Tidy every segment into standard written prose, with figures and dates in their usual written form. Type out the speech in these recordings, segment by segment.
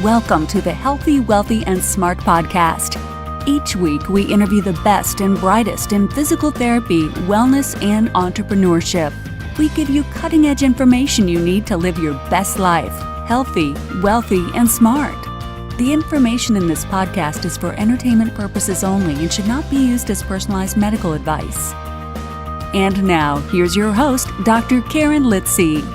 Welcome to the Healthy, Wealthy, and Smart podcast. Each week, we interview the best and brightest in physical therapy, wellness, and entrepreneurship. We give you cutting-edge information you need to live your best life, healthy, wealthy, and smart. The information in this podcast is for entertainment purposes only and should not be used as personalized medical advice. And now, here's your host, Dr. Karen Litzy.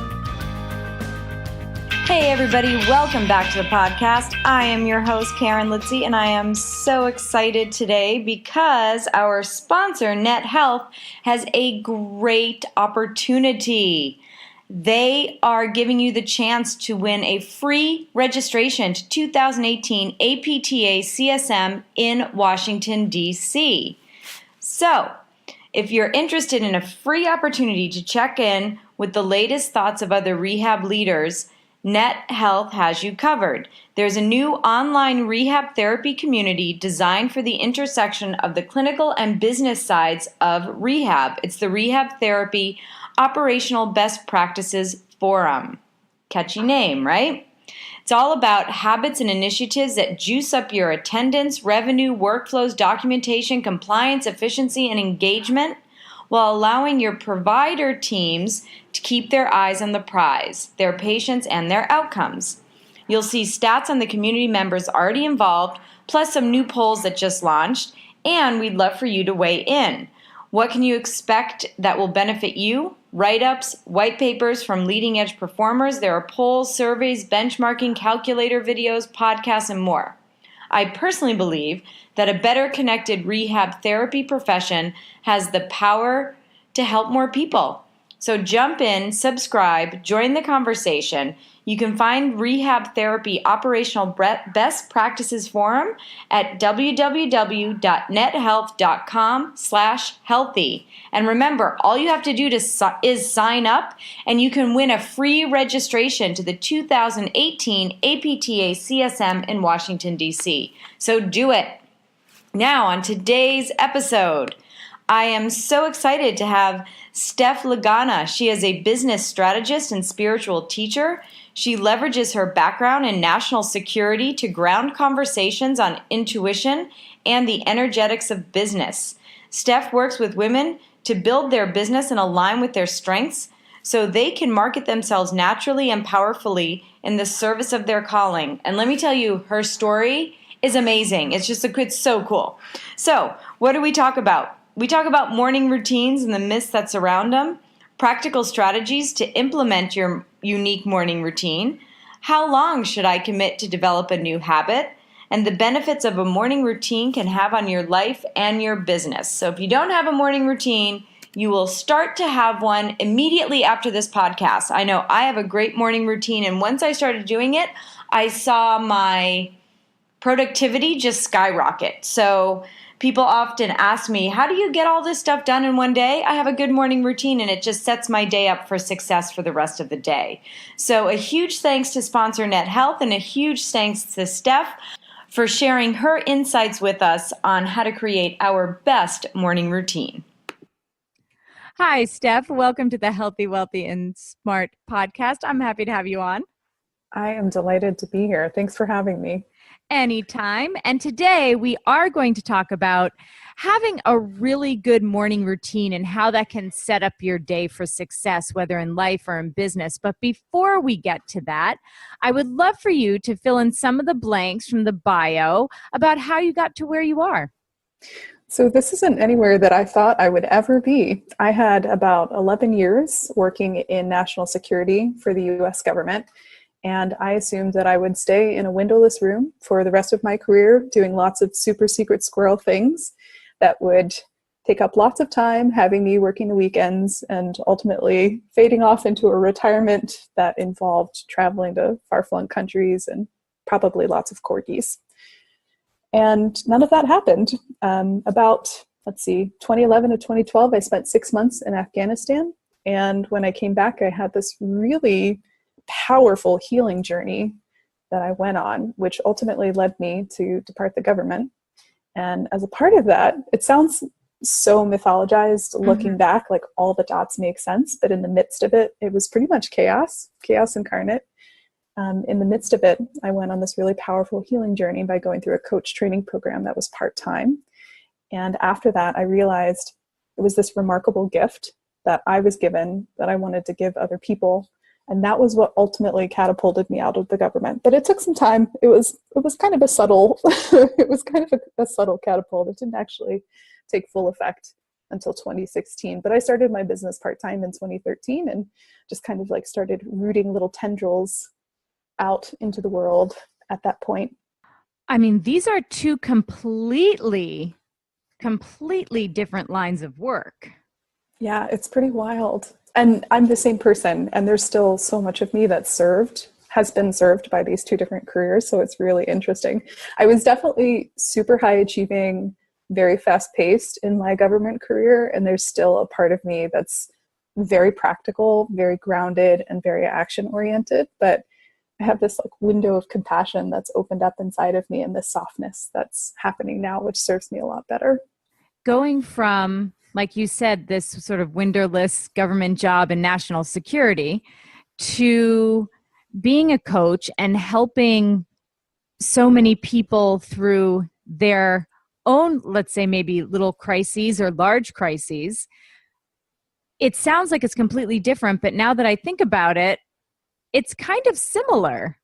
Hey everybody, welcome back to the podcast. I am your host, Karen Litzy, and I am so excited today because our sponsor, Net Health, has a great opportunity. They are giving you the chance to win a free registration to 2018 APTA CSM in Washington, D.C. So, if you're interested in a free opportunity to check in with the latest thoughts of other rehab leaders, Net Health has you covered. There's a new online rehab therapy community designed for the intersection of the clinical and business sides of rehab. It's the Rehab Therapy Operational Best Practices Forum. Catchy name, right? It's all about habits and initiatives that juice up your attendance, revenue, workflows, documentation, compliance, efficiency, and engagement, while allowing your provider teams to keep their eyes on the prize, their patients, and their outcomes. You'll see stats on the community members already involved, plus some new polls that just launched, and we'd love for you to weigh in. What can you expect that will benefit you? Write-ups, white papers from leading-edge performers. There are polls, surveys, benchmarking, calculator videos, podcasts, and more. I personally believe that a better connected rehab therapy profession has the power to help more people. So jump in, subscribe, join the conversation. You can find Rehab Therapy Operational Best Practices Forum at www.nethealth.com/healthy. And remember, all you have to do is sign up, and you can win a free registration to the 2018 APTA CSM in Washington, D.C. So do it. Now, on today's episode, I am so excited to have Steph Lagana. She is a business strategist and spiritual teacher. She leverages her background in national security to ground conversations on intuition and the energetics of business. Steph works with women to build their business and align with their strengths so they can market themselves naturally and powerfully in the service of their calling. And let me tell you, her story is amazing. It's so cool. So, what do we talk about? We talk about morning routines and the myths that surround them, practical strategies to implement your unique morning routine, how long should I commit to develop a new habit, and the benefits of a morning routine can have on your life and your business. So if you don't have a morning routine, you will start to have one immediately after this podcast. I know I have a great morning routine, and once I started doing it, I saw my productivity just skyrocket. So people often ask me, how do you get all this stuff done in one day? I have a good morning routine, and it just sets my day up for success for the rest of the day. So a huge thanks to sponsor Net Health, and a huge thanks to Steph for sharing her insights with us on how to create our best morning routine. Hi, Steph. Welcome to the Healthy, Wealthy, and Smart podcast. I'm happy to have you on. I am delighted to be here. Thanks for having me. Anytime. And today we are going to talk about having a really good morning routine and how that can set up your day for success, whether in life or in business. But before we get to that, I would love for you to fill in some of the blanks from the bio about how you got to where you are. So this isn't anywhere that I thought I would ever be. I had about 11 years working in national security for the U.S. government. And I assumed that I would stay in a windowless room for the rest of my career, doing lots of super secret squirrel things that would take up lots of time, having me working the weekends, and ultimately fading off into a retirement that involved traveling to far-flung countries and probably lots of corgis. And none of that happened. About 2011 to 2012, I spent 6 months in Afghanistan. And when I came back, I had this really powerful healing journey that I went on, which ultimately led me to depart the government. And as a part of that, it sounds so mythologized looking back, like all the dots make sense, but in the midst of it, it was pretty much chaos incarnate. In the midst of it, I went on this really powerful healing journey by going through a coach training program that was part-time. And after that, I realized it was this remarkable gift that I was given that I wanted to give other people. And that was what ultimately catapulted me out of the government. But it took some time. It was kind of a subtle, it was kind of a subtle catapult. It didn't actually take full effect until 2016. But I started my business part-time in 2013 and just kind of like started rooting little tendrils out into the world at that point. I mean, these are two completely different lines of work. Yeah, it's pretty wild. And I'm the same person, and there's still so much of me that's has been served by these two different careers. So it's really interesting. I was definitely super high achieving, very fast paced in my government career. And there's still a part of me that's very practical, very grounded, and very action oriented. But I have this like window of compassion that's opened up inside of me, and this softness that's happening now, which serves me a lot better. Going from, like you said, this sort of windowless government job in national security to being a coach and helping so many people through their own, let's say maybe little crises or large crises, it sounds like it's completely different. But now that I think about it, it's kind of similar.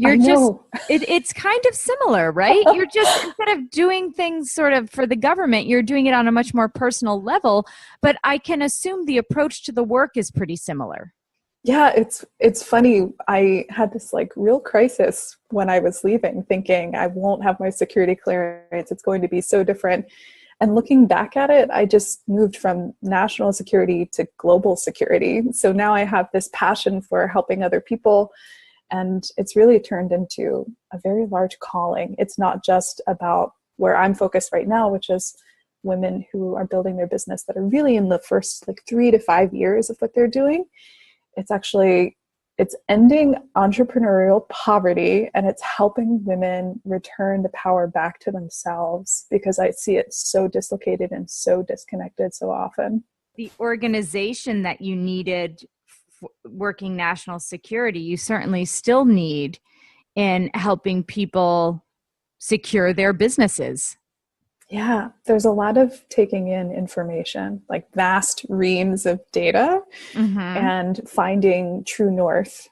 It's kind of similar, right? You're just, instead of doing things sort of for the government, you're doing it on a much more personal level. But I can assume the approach to the work is pretty similar. Yeah, it's funny. I had this like real crisis when I was leaving, thinking I won't have my security clearance. It's going to be so different. And looking back at it, I just moved from national security to global security. So now I have this passion for helping other people. And it's really turned into a very large calling. It's not just about where I'm focused right now, which is women who are building their business that are really in the first like 3 to 5 years of what they're doing. It's ending entrepreneurial poverty, and it's helping women return the power back to themselves, because I see it so dislocated and so disconnected so often. The organization that you needed working national security, you certainly still need in helping people secure their businesses. Yeah, there's a lot of taking in information, like vast reams of data, and finding true north.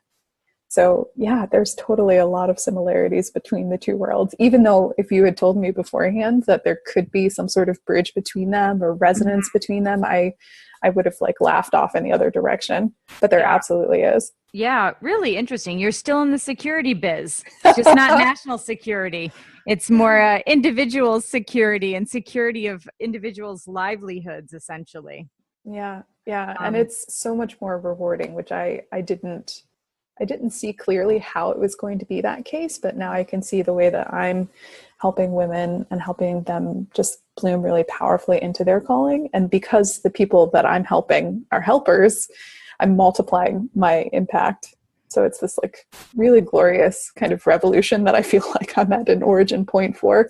So yeah, there's totally a lot of similarities between the two worlds, even though if you had told me beforehand that there could be some sort of bridge between them or resonance between them, I would have like laughed off in the other direction, but there absolutely is. Yeah, really interesting. You're still in the security biz. It's just not national security. It's more individual security and security of individuals' livelihoods, essentially. Yeah. And it's so much more rewarding, which I didn't see clearly how it was going to be that case, but now I can see the way that I'm helping women and helping them just bloom really powerfully into their calling. And because the people that I'm helping are helpers, I'm multiplying my impact. So it's this like really glorious kind of revolution that I feel like I'm at an origin point for.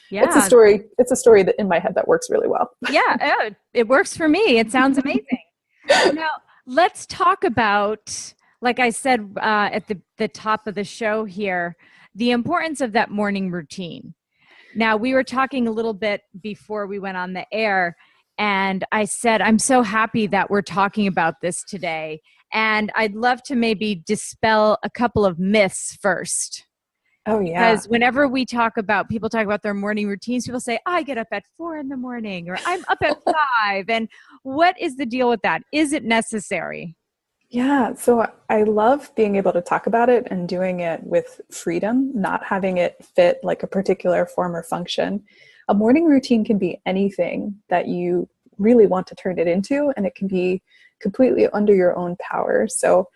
Yeah. It's a story that in my head that works really well. Yeah, it works for me. It sounds amazing. Now, let's talk about, like I said at the top of the show here, the importance of that morning routine. Now, we were talking a little bit before we went on the air, and I said, I'm so happy that we're talking about this today. And I'd love to maybe dispel a couple of myths first. Oh, yeah. Because whenever people talk about their morning routines, people say, I get up at 4 a.m, or I'm up at 5. And what is the deal with that? Is it necessary? Yeah, so I love being able to talk about it and doing it with freedom, not having it fit like a particular form or function. A morning routine can be anything that you really want to turn it into, and it can be completely under your own power. So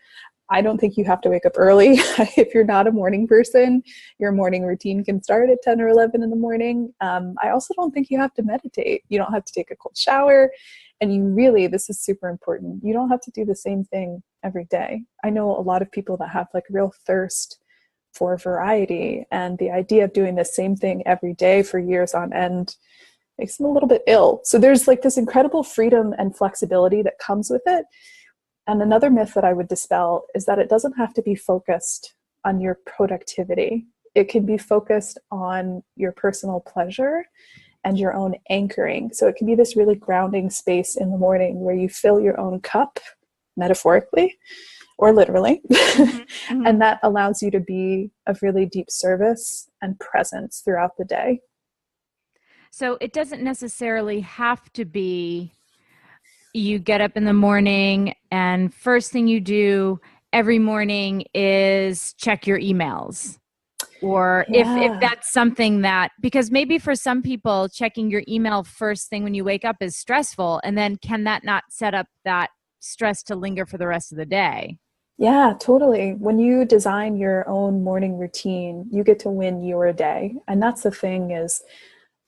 I don't think you have to wake up early. If you're not a morning person, your morning routine can start at 10 or 11 in the morning. I also don't think you have to meditate. You don't have to take a cold shower. And you really, this is super important, you don't have to do the same thing every day. I know a lot of people that have like real thirst for variety, and the idea of doing the same thing every day for years on end makes them a little bit ill. So there's like this incredible freedom and flexibility that comes with it. And another myth that I would dispel is that it doesn't have to be focused on your productivity. It can be focused on your personal pleasure and your own anchoring. So it can be this really grounding space in the morning where you fill your own cup, metaphorically or literally. Mm-hmm. And that allows you to be of really deep service and presence throughout the day. So it doesn't necessarily have to be you get up in the morning and first thing you do every morning is check your emails. Or if that's something that, because maybe for some people, checking your email first thing when you wake up is stressful. And then can that not set up that stress to linger for the rest of the day? Yeah, totally. When you design your own morning routine, you get to win your day. And that's the thing is,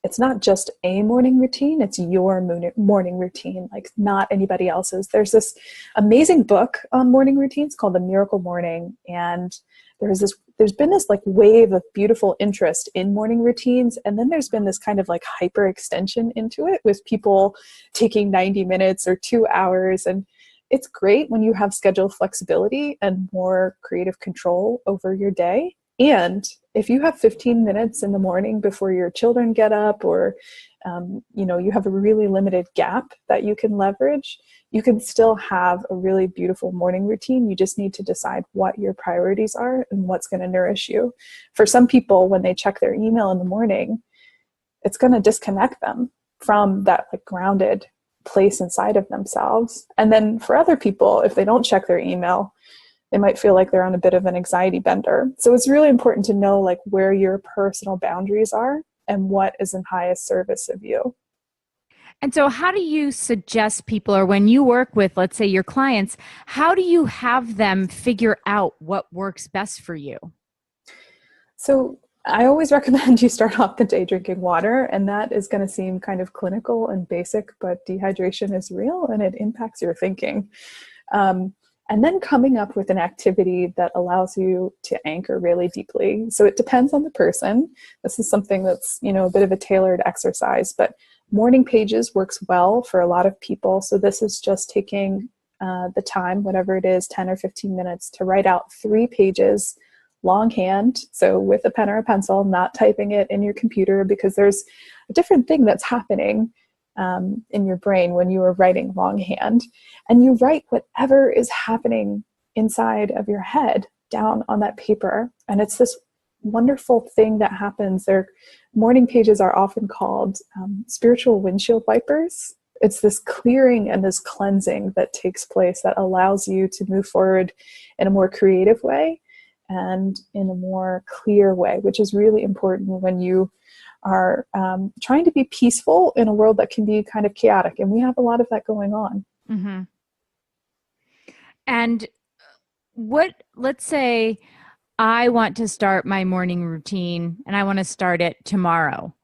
it's not just a morning routine, it's your morning routine, like not anybody else's. There's this amazing book on morning routines called The Miracle Morning. And there's been this like wave of beautiful interest in morning routines. And then there's been this kind of like hyper extension into it with people taking 90 minutes or 2 hours. And it's great when you have schedule flexibility and more creative control over your day. And if you have 15 minutes in the morning before your children get up, or you have a really limited gap that you can leverage, you can still have a really beautiful morning routine. You just need to decide what your priorities are and what's going to nourish you. For some people, when they check their email in the morning, it's going to disconnect them from that like grounded place inside of themselves. And then for other people, if they don't check their email, they might feel like they're on a bit of an anxiety bender. So it's really important to know like where your personal boundaries are and what is in highest service of you. And so how do you suggest people, or when you work with, let's say, your clients, how do you have them figure out what works best for you? So I always recommend you start off the day drinking water, and that is going to seem kind of clinical and basic, but dehydration is real and it impacts your thinking. And then coming up with an activity that allows you to anchor really deeply. So it depends on the person. This is something that's, a bit of a tailored exercise, but morning pages works well for a lot of people. So this is just taking the time, whatever it is, 10 or 15 minutes to write out 3 pages longhand. So with a pen or a pencil, not typing it in your computer, because there's a different thing that's happening in your brain when you are writing longhand, and you write whatever is happening inside of your head down on that paper. And it's this wonderful thing that happens. Their morning pages are often called spiritual windshield wipers. It's this clearing and this cleansing that takes place that allows you to move forward in a more creative way and in a more clear way, which is really important when you are trying to be peaceful in a world that can be kind of chaotic. And we have a lot of that going on. Mm-hmm. And let's say I want to start my morning routine and I want to start it tomorrow.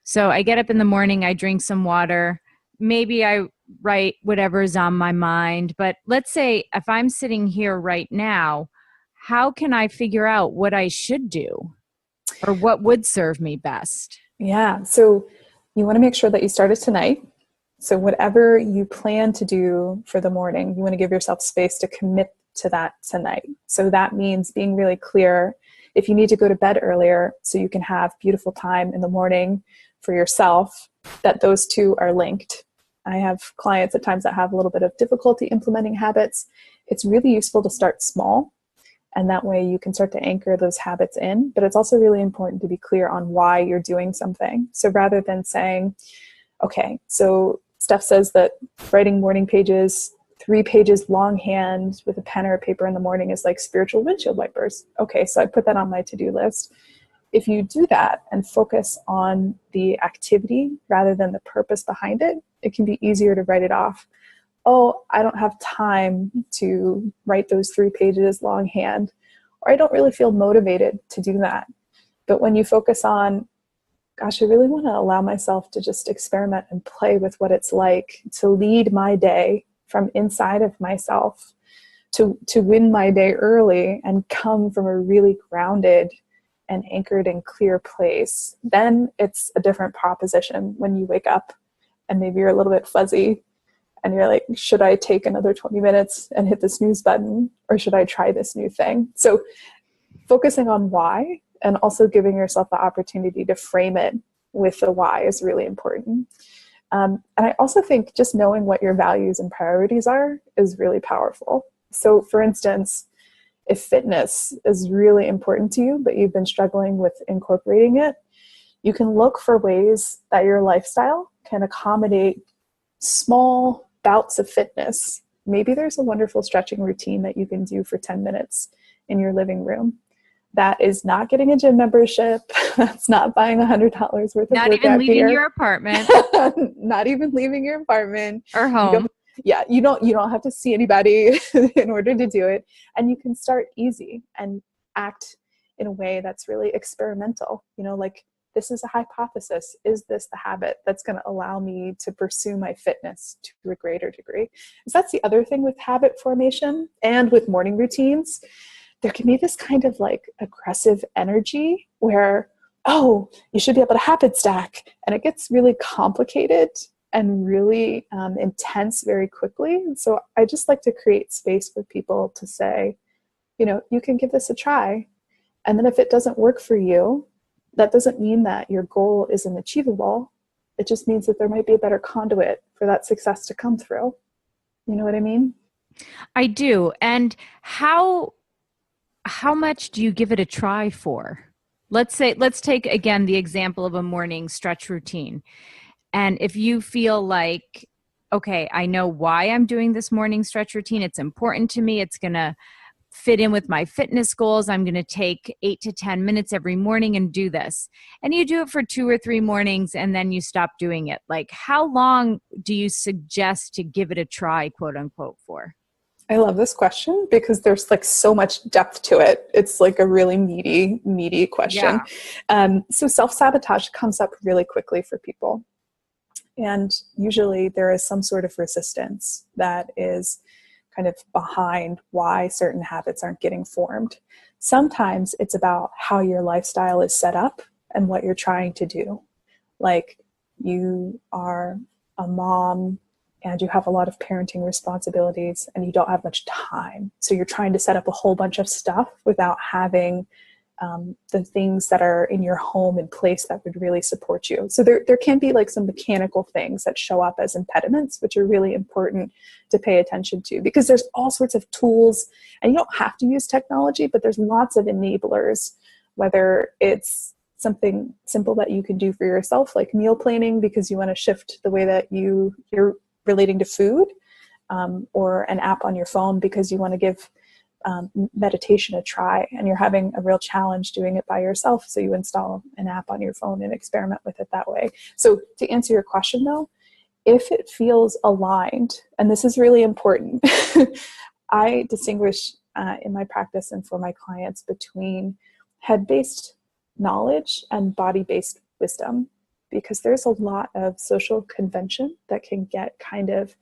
So I get up in the morning, I drink some water, maybe I write whatever's on my mind. But let's say if I'm sitting here right now, how can I figure out what I should do or what would serve me best? Yeah. So you want to make sure that you start it tonight. So whatever you plan to do for the morning, you want to give yourself space to commit to that tonight. So that means being really clear if you need to go to bed earlier so you can have beautiful time in the morning for yourself, that those two are linked. I have clients at times that have a little bit of difficulty implementing habits. It's really useful to start small, and that way you can start to anchor those habits in. But it's also really important to be clear on why you're doing something. So rather than saying, okay, so Steph says that writing morning pages, 3 pages longhand with a pen or a paper in the morning is like spiritual windshield wipers. Okay, so I put that on my to-do list. If you do that and focus on the activity rather than the purpose behind it, it can be easier to write it off. Oh, I don't have time to write those 3 pages longhand, or I don't really feel motivated to do that. But when you focus on, gosh, I really want to allow myself to just experiment and play with what it's like to lead my day from inside of myself, to win my day early and come from a really grounded and anchored and clear place, then it's a different proposition when you wake up and maybe you're a little bit fuzzy and you're like, should I take another 20 minutes and hit the snooze button, or should I try this new thing? So focusing on why and also giving yourself the opportunity to frame it with the why is really important. And I also think just knowing what your values and priorities are is really powerful. So for instance, if fitness is really important to you, but you've been struggling with incorporating it, you can look for ways that your lifestyle can accommodate small bouts of fitness. Maybe there's a wonderful stretching routine that you can do for 10 minutes in your living room. That is not getting a gym membership. That's not buying $100 worth of Not even leaving your apartment. Not even leaving your apartment or home. You don't have to see anybody in order to do it. And you can start easy and act in a way that's really experimental. Like, this is a hypothesis. Is this the habit that's going to allow me to pursue my fitness to a greater degree? Because that's the other thing with habit formation and with morning routines. There can be this kind of like aggressive energy where, oh, you should be able to habit stack. And it gets really complicated and really intense very quickly. And so I just like to create space for people to say, you can give this a try. And then if it doesn't work for you, that doesn't mean that your goal isn't achievable. It just means that there might be a better conduit for that success to come through. You know what I mean? I do. And how much do you give it a try for? Let's take again the example of a morning stretch routine. And if you feel like, okay, I know why I'm doing this morning stretch routine. It's important to me. It's going to fit in with my fitness goals. I'm going to take 8 to 10 minutes every morning and do this. And you do it for 2 or 3 mornings and then you stop doing it. Like, how long do you suggest to give it a try, quote unquote, for? I love this question because there's like so much depth to it. It's like a really meaty question. Yeah. So self-sabotage comes up really quickly for people. And usually there is some sort of resistance that is kind of behind why certain habits aren't getting formed. Sometimes it's about how your lifestyle is set up and what you're trying to do. Like, you are a mom and you have a lot of parenting responsibilities and you don't have much time. So you're trying to set up a whole bunch of stuff without having the things that are in your home in place that would really support you. So there can be like some mechanical things that show up as impediments, which are really important to pay attention to, because there's all sorts of tools and you don't have to use technology, but there's lots of enablers, whether it's something simple that you can do for yourself, like meal planning, because you want to shift the way that you're relating to food, or an app on your phone because you want to give meditation a try and you're having a real challenge doing it by yourself. So you install an app on your phone and experiment with it that way. So to answer your question though, if it feels aligned, and this is really important, I distinguish in my practice and for my clients between head-based knowledge and body-based wisdom, because there's a lot of social convention that can get kind of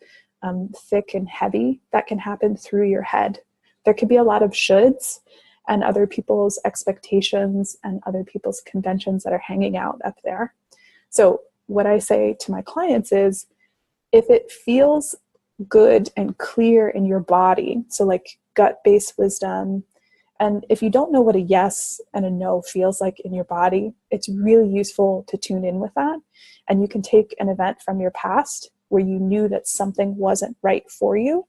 thick and heavy that can happen through your head. There could be a lot of shoulds and other people's expectations and other people's conventions that are hanging out up there. So what I say to my clients is, if it feels good and clear in your body, so like gut-based wisdom, and if you don't know what a yes and a no feels like in your body, it's really useful to tune in with that. And you can take an event from your past where you knew that something wasn't right for you,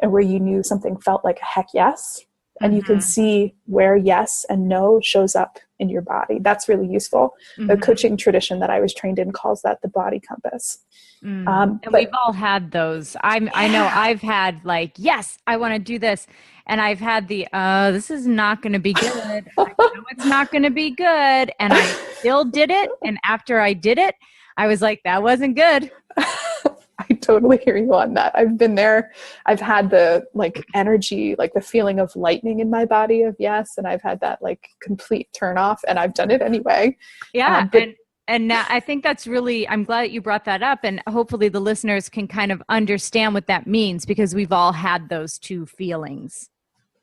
and where you knew something felt like a heck yes, and you can see where yes and no shows up in your body. That's really useful. The coaching tradition that I was trained in calls that the body compass. And we've all had those. I know I've had like, yes, I want to do this. And I've had the, this is not going to be good. I know it's not going to be good. And I still did it. And after I did it, I was like, that wasn't good. I totally hear you on that. I've been there. I've had the like energy, like the feeling of lightning in my body of yes. And I've had that like complete turn off, and I've done it anyway. Yeah. And now I think that's really, I'm glad that you brought that up, and hopefully the listeners can kind of understand what that means, because we've all had those two feelings.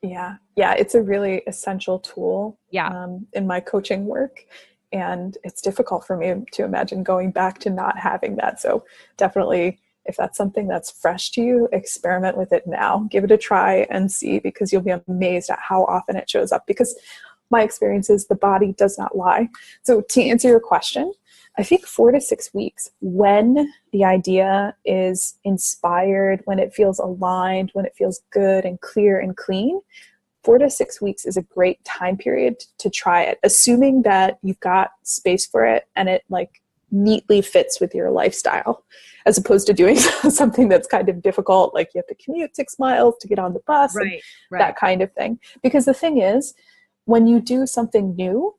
Yeah. Yeah. It's a really essential tool in my coaching work. And it's difficult for me to imagine going back to not having that. So definitely If that's something that's fresh to you, experiment with it now. Give it a try and see, because you'll be amazed at how often it shows up. Because my experience is the body does not lie. So to answer your question, I think 4 to 6 weeks, when the idea is inspired, when it feels aligned, when it feels good and clear and clean, 4 to 6 weeks is a great time period to try it, assuming that you've got space for it and it like neatly fits with your lifestyle, as opposed to doing something that's kind of difficult, like you have to commute 6 miles to get on the bus, and that kind of thing. Because the thing is, when you do something new,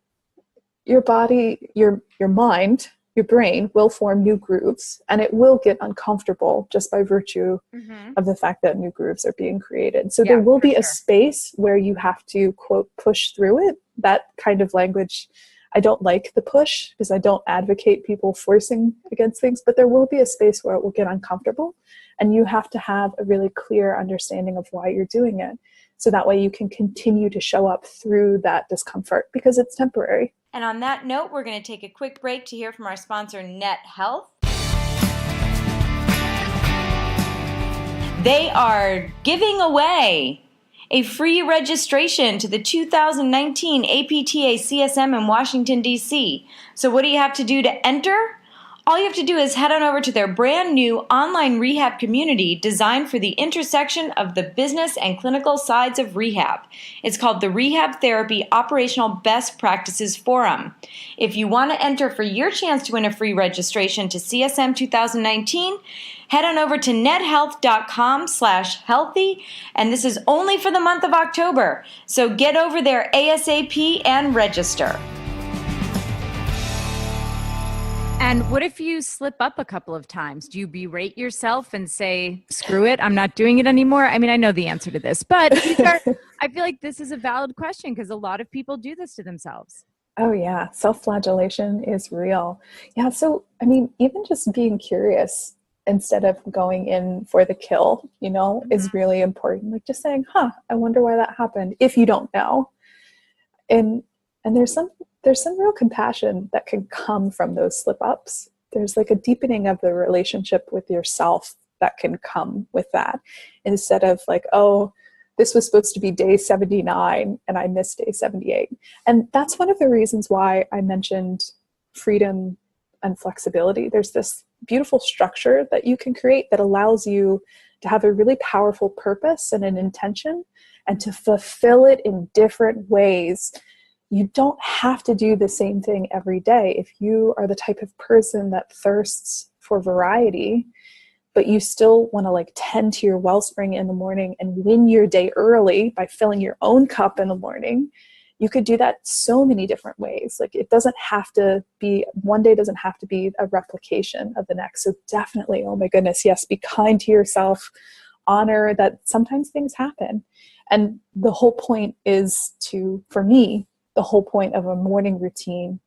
your body, your mind, your brain will form new grooves, and it will get uncomfortable just by virtue of the fact that new grooves are being created. So there will be a space where you have to, quote, push through it. That kind of language, I don't like the push, because I don't advocate people forcing against things, but there will be a space where it will get uncomfortable, and you have to have a really clear understanding of why you're doing it. So that way you can continue to show up through that discomfort, because it's temporary. And on that note, we're going to take a quick break to hear from our sponsor, Net Health. They are giving away a free registration to the 2019 APTA CSM in Washington, D.C. So what do you have to do to enter? All you have to do is head on over to their brand new online rehab community designed for the intersection of the business and clinical sides of rehab. It's called the Rehab Therapy Operational Best Practices Forum. If you want to enter for your chance to win a free registration to CSM 2019, head on over to nethealth.com/healthy, and this is only for the month of October. So get over there ASAP and register. And what if you slip up a couple of times? Do you berate yourself and say, screw it, I'm not doing it anymore? I mean, I know the answer to this, but I feel like this is a valid question, because a lot of people do this to themselves. Oh yeah, self-flagellation is real. Yeah, so I mean, even just being curious instead of going in for the kill, is really important. Like just saying, I wonder why that happened, if you don't know. And there's some real compassion that can come from those slip-ups. There's like a deepening of the relationship with yourself that can come with that, instead of like, oh, this was supposed to be day 79 and I missed day 78. And that's one of the reasons why I mentioned freedom and flexibility. There's this beautiful structure that you can create that allows you to have a really powerful purpose and an intention, and to fulfill it in different ways. You don't have to do the same thing every day. If you are the type of person that thirsts for variety, but you still want to like tend to your wellspring in the morning and win your day early by filling your own cup in the morning, you could do that so many different ways. Like it doesn't have to be, one day doesn't have to be a replication of the next. So definitely, oh my goodness, yes, be kind to yourself, honor that sometimes things happen. And the whole point is for me, the whole point of a morning routine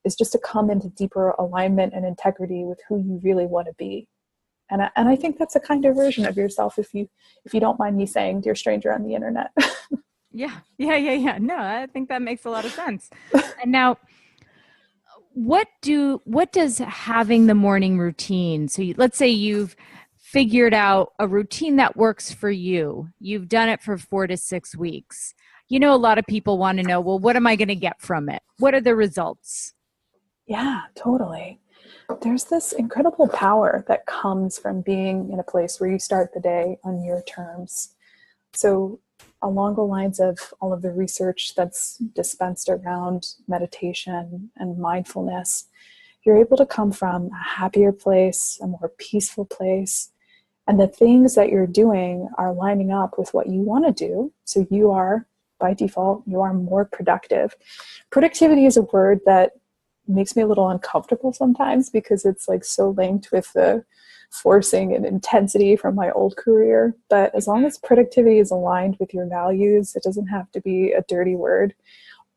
is just to come into deeper alignment and integrity with who you really want to be. And I think that's a kind of version of yourself, if you don't mind me saying, dear stranger on the internet. Yeah. No, I think that makes a lot of sense. And now, what does having the morning routine, so let's say you've figured out a routine that works for you. You've done it for 4 to 6 weeks. A lot of people want to know, well, what am I going to get from it? What are the results? Yeah, totally. There's this incredible power that comes from being in a place where you start the day on your terms. So along the lines of all of the research that's dispensed around meditation and mindfulness, you're able to come from a happier place, a more peaceful place, and the things that you're doing are lining up with what you want to do. So you are, by default, you are more productive. Productivity is a word that makes me a little uncomfortable sometimes, because it's like so linked with the forcing and intensity from my old career. But as long as productivity is aligned with your values, it doesn't have to be a dirty word.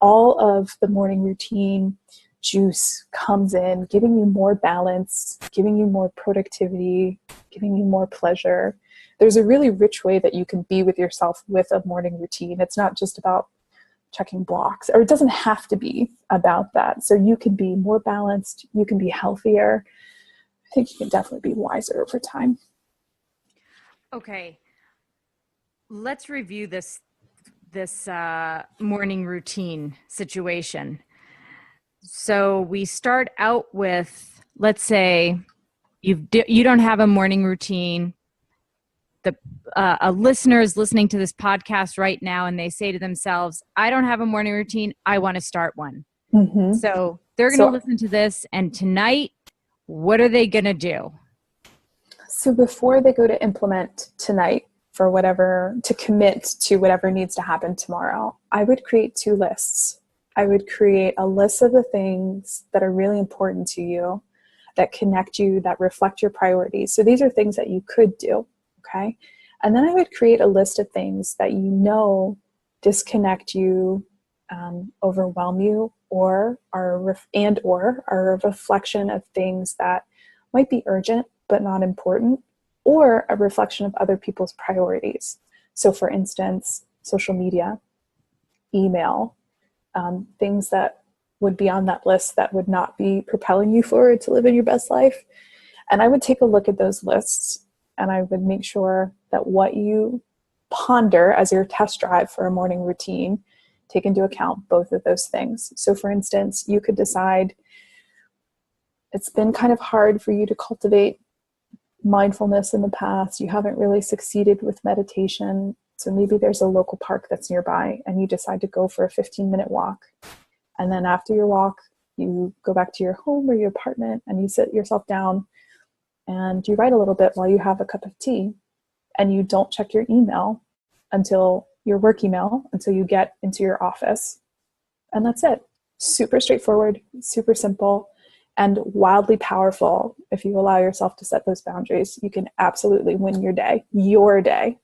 All of the morning routine juice comes in, giving you more balance, giving you more productivity, giving you more pleasure. There's a really rich way that you can be with yourself with a morning routine. It's not just about checking blocks, or it doesn't have to be about that. So you can be more balanced, you can be healthier. I think you can definitely be wiser over time. Okay, let's review this morning routine situation. So we start out with, let's say, you don't have a morning routine. A listener is listening to this podcast right now, and they say to themselves, "I don't have a morning routine. I want to start one." Mm-hmm. So they're going to So, listen to this, and tonight, what are they going to do? so before they go to implement tonight for whatever, to commit to whatever needs to happen tomorrow, I would create 2 lists. I would create a list of the things that are really important to you, that connect you, that reflect your priorities. So these are things that you could do, okay? And then I would create a list of things that you know disconnect you, overwhelm you, or are a reflection of things that might be urgent but not important, or a reflection of other people's priorities. So for instance, social media, email, things that would be on that list that would not be propelling you forward to living your best life. And I would take a look at those lists, and I would make sure that what you ponder as your test drive for a morning routine take into account both of those things. So for instance, you could decide it's been kind of hard for you to cultivate mindfulness in the past. You haven't really succeeded with meditation. So maybe there's a local park that's nearby, and you decide to go for a 15-minute walk. And then after your walk, you go back to your home or your apartment, and you sit yourself down and you write a little bit while you have a cup of tea, and you don't check your email until your work email, until you get into your office. And that's it. Super straightforward, super simple, and wildly powerful. If you allow yourself to set those boundaries, you can absolutely win your day, your day.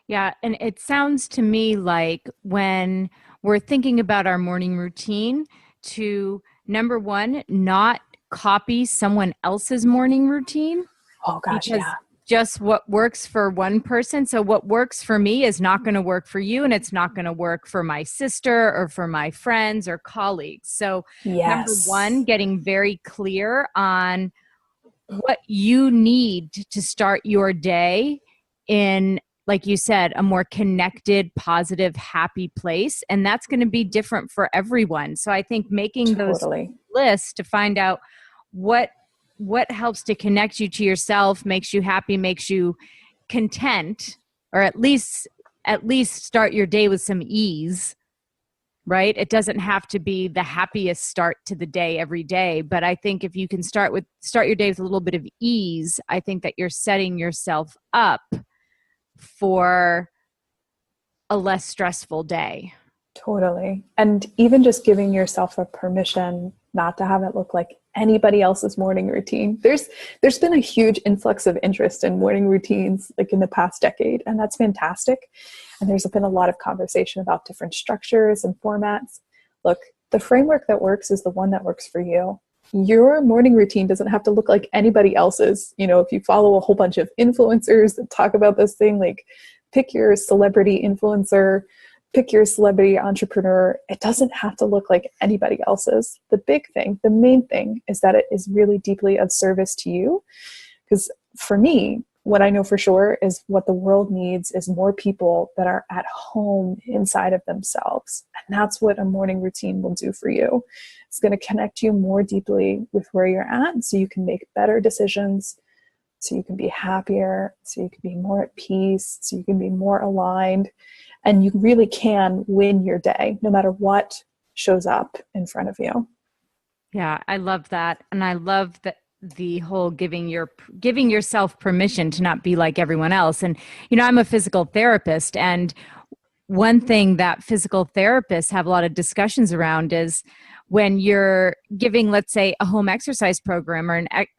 Yeah, and it sounds to me like when we're thinking about our morning routine, to number one, not copy someone else's morning routine, Oh gosh, because yeah. just what works for one person. So what works for me is not going to work for you, and it's not going to work for my sister or for my friends or colleagues. So number one, Yes. getting very clear on what you need to start your day in, like you said, a more connected, positive, happy place. And that's going to be different for everyone. So I think making those Totally. lists to find out what helps to connect you to yourself, makes you happy, makes you content, or at least start your day with some ease, right? It doesn't have to be the happiest start to the day every day, but I think if you can start your day with a little bit of ease, I think that you're setting yourself up for a less stressful day. Totally. And even just giving yourself a permission not to have it look like anybody else's morning routine. There's been a huge influx of interest in morning routines like in the past decade, and that's fantastic. And there's been a lot of conversation about different structures and formats. Look, the framework that works is the one that works for you. Your morning routine doesn't have to look like anybody else's. You know, if you follow a whole bunch of influencers that talk about this thing, like pick your celebrity influencer, pick your celebrity entrepreneur. It doesn't have to look like anybody else's. The big thing, the main thing, is that it is really deeply of service to you. Because for me, what I know for sure is what the world needs is more people that are at home inside of themselves. And that's what a morning routine will do for you. It's going to connect you more deeply with where you're at, so you can make better decisions, so you can be happier, so you can be more at peace, so you can be more aligned. And you really can win your day no matter what shows up in front of you. Yeah, I love that. And I love that the whole giving yourself permission to not be like everyone else. And, you know, I'm a physical therapist, and one thing that physical therapists have a lot of discussions around is when you're giving, let's say, a home exercise program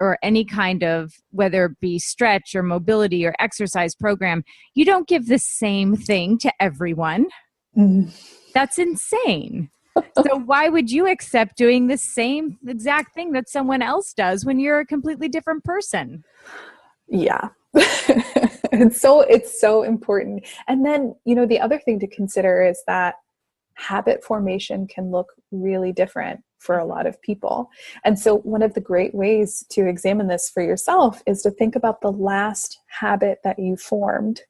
or any kind of, whether it be stretch or mobility or exercise program, you don't give the same thing to everyone. Mm. That's insane. So why would you accept doing the same exact thing that someone else does when you're a completely different person? Yeah. It's so important. And then, you know, the other thing to consider is that habit formation can look really different for a lot of people. And so one of the great ways to examine this for yourself is to think about the last habit that you formed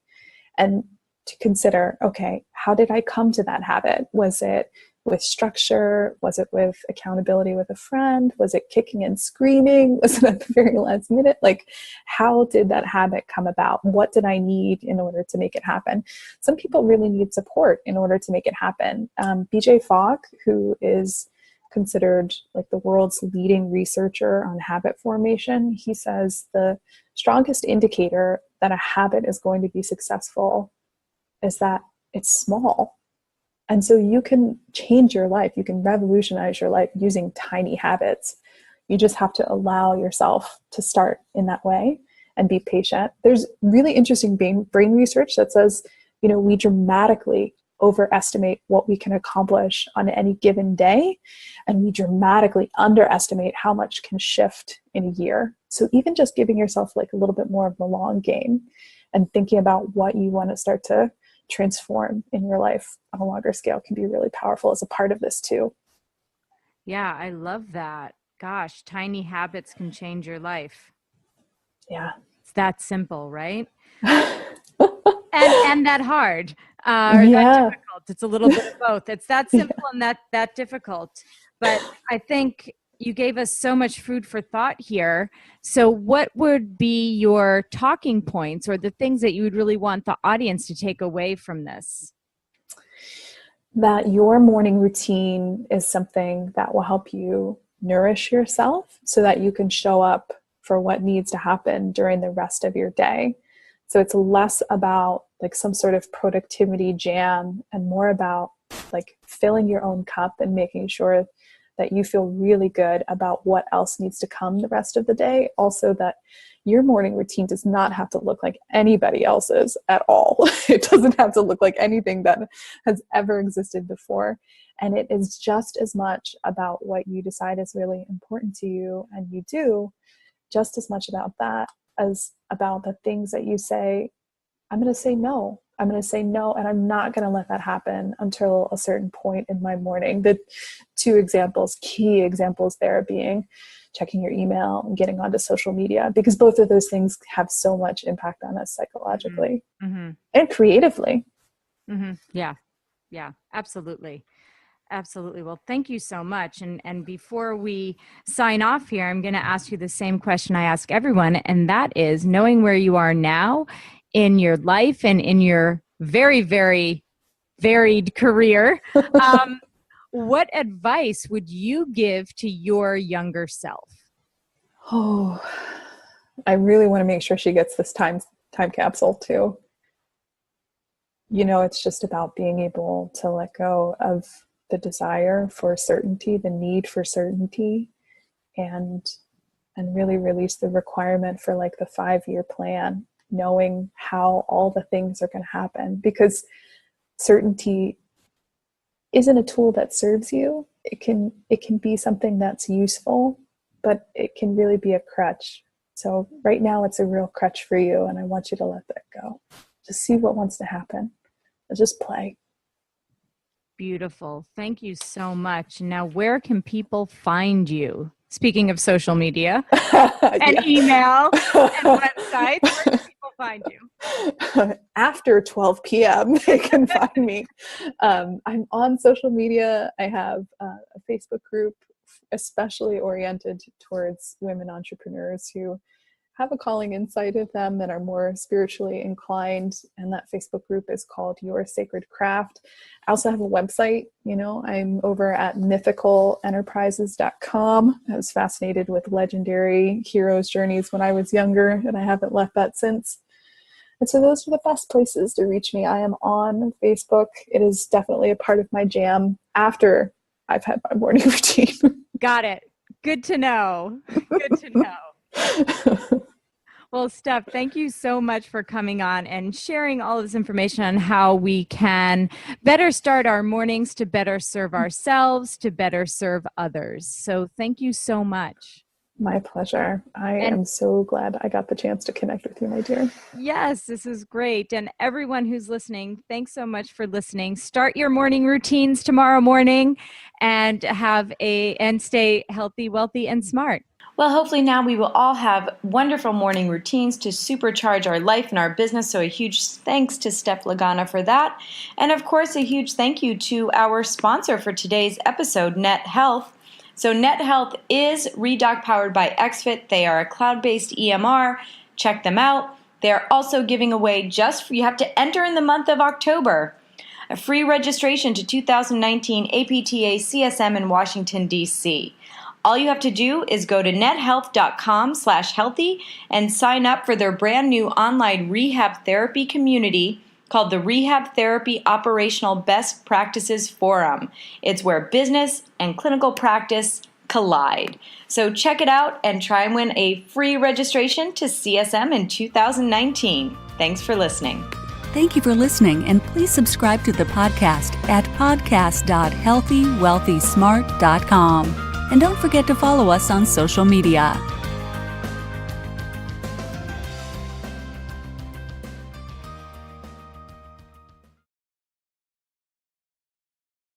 and to consider, okay, how did I come to that habit? Was it with structure? Was it with accountability with a friend? Was it kicking and screaming? Was it at the very last minute? Like, how did that habit come about? What did I need in order to make it happen? Some people really need support in order to make it happen. BJ Fogg, who is considered like the world's leading researcher on habit formation, he says the strongest indicator that a habit is going to be successful is that it's small. And so you can change your life. You can revolutionize your life using tiny habits. You just have to allow yourself to start in that way and be patient. There's really interesting brain research that says, we dramatically overestimate what we can accomplish on any given day, and we dramatically underestimate how much can shift in a year. So even just giving yourself like a little bit more of the long game and thinking about what you want to start to transform in your life on a longer scale can be really powerful as a part of this too. Yeah, I love that. Gosh, tiny habits can change your life. Yeah. It's that simple, right? and that hard, or that difficult. It's a little bit of both. It's that simple and that difficult. But I think you gave us so much food for thought here. So what would be your talking points or the things that you would really want the audience to take away from this? That your morning routine is something that will help you nourish yourself so that you can show up for what needs to happen during the rest of your day. So it's less about like some sort of productivity jam and more about like filling your own cup and making sure that you feel really good about what else needs to come the rest of the day. Also that your morning routine does not have to look like anybody else's at all. It doesn't have to look like anything that has ever existed before. And it is just as much about what you decide is really important to you and you do, just as much about that as about the things that you say, I'm going to say no. I'm going to say no, and I'm not going to let that happen until a certain point in my morning. The two examples, key examples there being checking your email and getting onto social media, because both of those things have so much impact on us psychologically and creatively. Yeah, absolutely. Absolutely. Well, thank you so much. And before we sign off here, I'm going to ask you the same question I ask everyone, and that is, knowing where you are now in your life and in your very, very varied career, what advice would you give to your younger self? Oh, I really want to make sure she gets this time capsule too. It's just about being able to let go of the desire for certainty, the need for certainty, and really release the requirement for like the 5-year plan, knowing how all the things are going to happen, because certainty isn't a tool that serves you. It can be something that's useful, but it can really be a crutch. So right now it's a real crutch for you, and I want you to let that go. Just see what wants to happen. Just play. Beautiful. Thank you so much. Now, where can people find you? Speaking of social media and email and websites, where can people find you? After 12 p.m., they can find me. I'm on social media. I have a Facebook group especially oriented towards women entrepreneurs who have a calling inside of them and are more spiritually inclined. And that Facebook group is called Your Sacred Craft. I also have a website. I'm over at mythicalenterprises.com. I was fascinated with legendary heroes' journeys when I was younger, and I haven't left that since. And so those are the best places to reach me. I am on Facebook. It is definitely a part of my jam after I've had my morning routine. Got it. Good to know. Good to know. Well, Steph, thank you so much for coming on and sharing all of this information on how we can better start our mornings to better serve ourselves, to better serve others. So thank you so much. My pleasure. I am so glad I got the chance to connect with you, my dear. Yes, this is great. And everyone who's listening, thanks so much for listening. Start your morning routines tomorrow morning and stay healthy, wealthy, and smart. Well, hopefully now we will all have wonderful morning routines to supercharge our life and our business. So a huge thanks to Steph Lagana for that. And of course, a huge thank you to our sponsor for today's episode, Net Health. So Net Health is Redoc powered by XFIT. They are a cloud-based EMR. Check them out. They're also giving away you have to enter in the month of October, a free registration to 2019 APTA CSM in Washington, D.C. All you have to do is go to nethealth.com/healthy and sign up for their brand new online rehab therapy community called the Rehab Therapy Operational Best Practices Forum. It's where business and clinical practice collide. So check it out and try and win a free registration to CSM in 2019. Thanks for listening. Thank you for listening, and please subscribe to the podcast at podcast.healthywealthysmart.com. And don't forget to follow us on social media.